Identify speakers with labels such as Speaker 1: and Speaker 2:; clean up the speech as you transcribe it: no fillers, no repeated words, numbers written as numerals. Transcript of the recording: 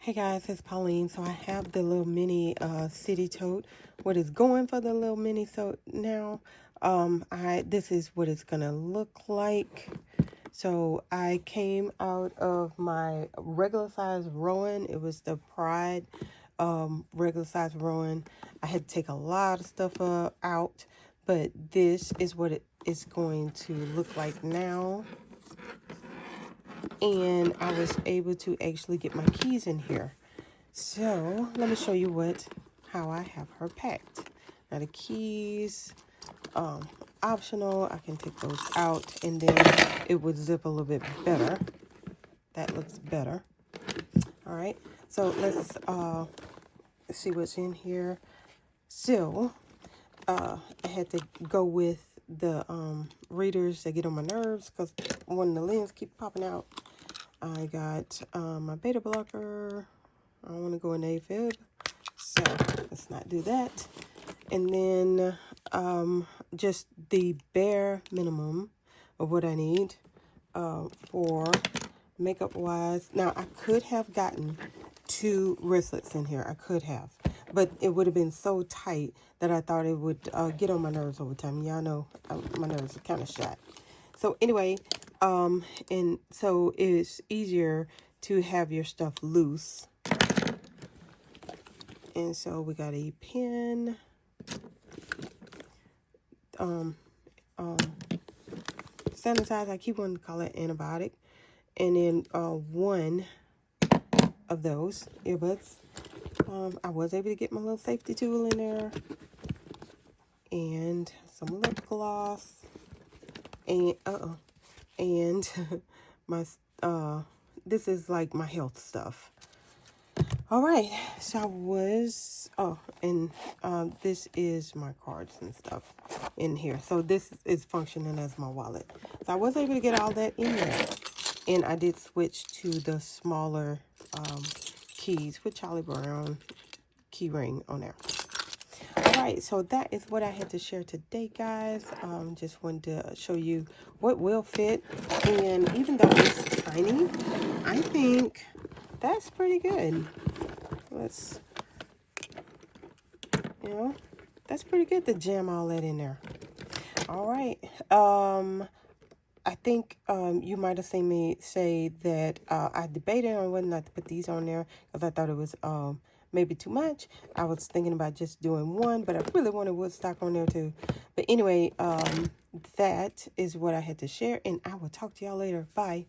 Speaker 1: Hey guys, it's Pauline. So I have the little mini city tote. What is going for the little mini tote now? This is what it's gonna look like. So I came out of my regular size Rowan. It was the Pride regular size Rowan. I had to take a lot of stuff out, but this is what it is going to look like now. And I was able to actually get my keys in here. So let me show you how I have her packed. Now the keys, optional. I can take those out and then it would zip a little bit better. That looks better. All right. So let's see what's in here. So I had to go with the readers that get on my nerves because one of the lens keep popping out. I got my beta blocker. I don't want to go in AFib, so let's not do that. And then just the bare minimum of what I need for makeup wise. Now I could have gotten 2 wristlets in here. I could have, but it would have been so tight that I thought it would get on my nerves over time. Y'all know my nerves are kind of shot. So anyway, and so it's easier to have your stuff loose. And so we got a pen, sanitizer. I keep wanting to call it antibiotic, and then one of those earbuds. I was able to get my little safety tool in there, and some lip gloss, and and my this is like my health stuff. All right, so I was, and this is my cards and stuff in here. So this is functioning as my wallet. So I was able to get all that in there. And I did switch to the smaller keys with Charlie Brown key ring on there. All right, so that is what I had to share today, guys. Just wanted to show you what will fit. And even though it's tiny, I think that's pretty good. That's pretty good to jam all that in there. All right. I think you might have seen me say that I debated on whether or not to put these on there because I thought it was maybe too much. I was thinking about just doing one, but I really wanted Woodstock on there too. But anyway, that is what I had to share, and I will talk to y'all later. Bye.